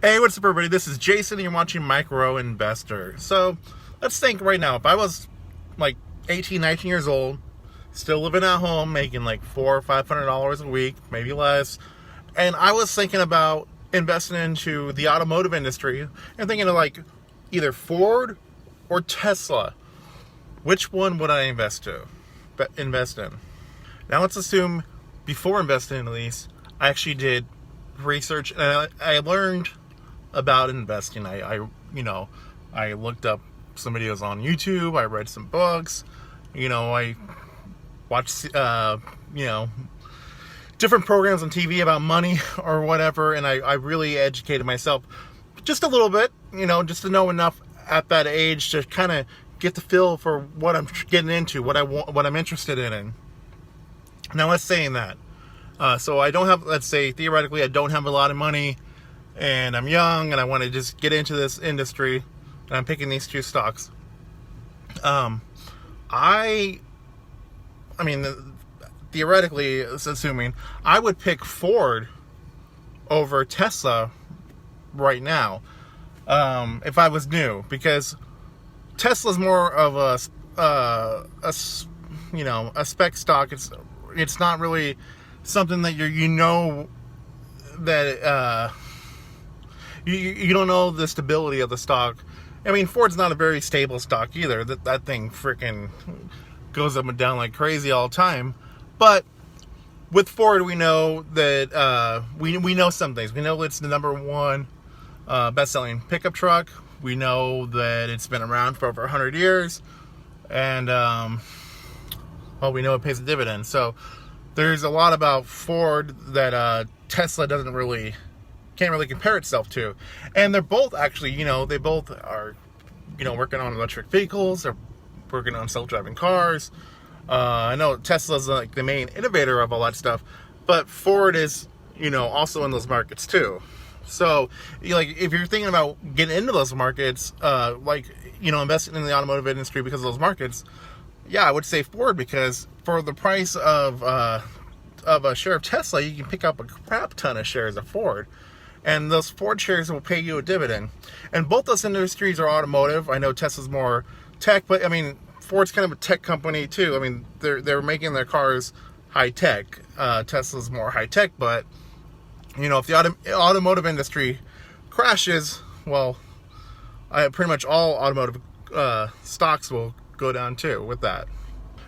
Hey, what's up, everybody? This is Jason, and you're watching Micro Investor. So, let's think right now. If I was like 18, 19 years old, still living at home, making like $400 or $500 a week, maybe less, and I was thinking about investing into the automotive industry and thinking of like either Ford or Tesla, which one would I invest in? Now, let's assume before investing in these, I actually did research and I learned about investing. I looked up some videos on YouTube. I read some books. I watched different programs on TV about money or whatever, and I really educated myself just a little bit, just to know enough at that age to kind of get the feel for what I'm getting into, what I'm interested in. Now, let's say in that. So I don't have, let's say theoretically, I don't have a lot of money and I'm young and I want to just get into this industry and I'm picking these two stocks. Theoretically, assuming I would pick Ford over Tesla right now, if I was new, because Tesla's more of a spec stock. It's not really something that you don't know the stability of the stock. I mean, Ford's not a very stable stock either. That thing freaking goes up and down like crazy all the time. But with Ford, we know that we know some things. We know it's the number one best-selling pickup truck. We know that it's been around for over 100 years, and we know it pays a dividend. So there's a lot about Ford that Tesla can't really compare itself to. And they're both actually, they both are, working on electric vehicles. They're working on self-driving cars. I know Tesla's like the main innovator of all that stuff, but Ford is, also in those markets too. So, if you're thinking about getting into those markets, investing in the automotive industry because of those markets, yeah, I would say Ford, because for the price of a share of Tesla, you can pick up a crap ton of shares of Ford. And those Ford shares will pay you a dividend. And both those industries are automotive. I know Tesla's more tech, but Ford's kind of a tech company too. They're making their cars high tech. Tesla's more high tech, but if the automotive industry crashes, well, pretty much all automotive stocks will go down too with that.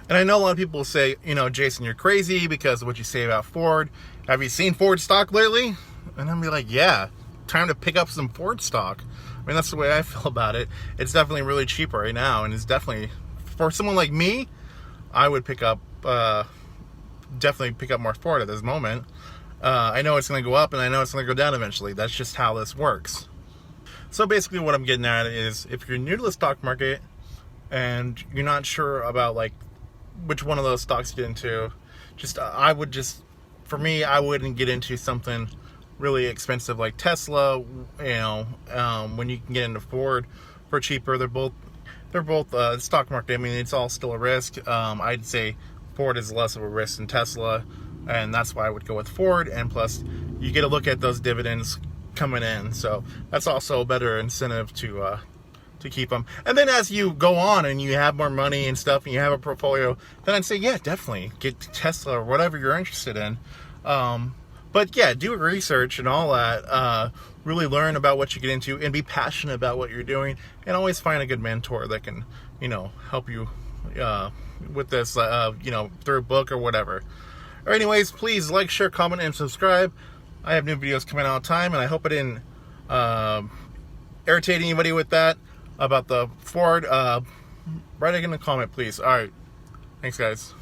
And I know a lot of people say, Jason, you're crazy because of what you say about Ford. Have you seen Ford stock lately? And I'm be like, yeah, time to pick up some Ford stock. That's the way I feel about it. It's definitely really cheap right now, and it's definitely, for someone like me, I would definitely pick up more Ford at this moment. I know it's going to go up, and I know it's going to go down eventually. That's just how this works. So basically what I'm getting at is, if you're new to the stock market and you're not sure about which one of those stocks to get into, I wouldn't get into something really expensive like Tesla. When you can get into Ford for cheaper. They're both stock market. It's all still a risk. I'd say Ford is less of a risk than Tesla, and that's why I would go with Ford. And plus, you get a look at those dividends coming in, so that's also a better incentive to keep them. And then as you go on and you have more money and stuff and you have a portfolio, then I'd say, yeah, definitely get Tesla or whatever you're interested in. But yeah, do research and all that. Really learn about what you get into and be passionate about what you're doing, and always find a good mentor that can, help you with this, through a book or whatever. Or anyways, please like, share, comment, and subscribe. I have new videos coming out all the time, and I hope I didn't irritate anybody with that about the Ford. Write it in a comment, please. All right. Thanks, guys.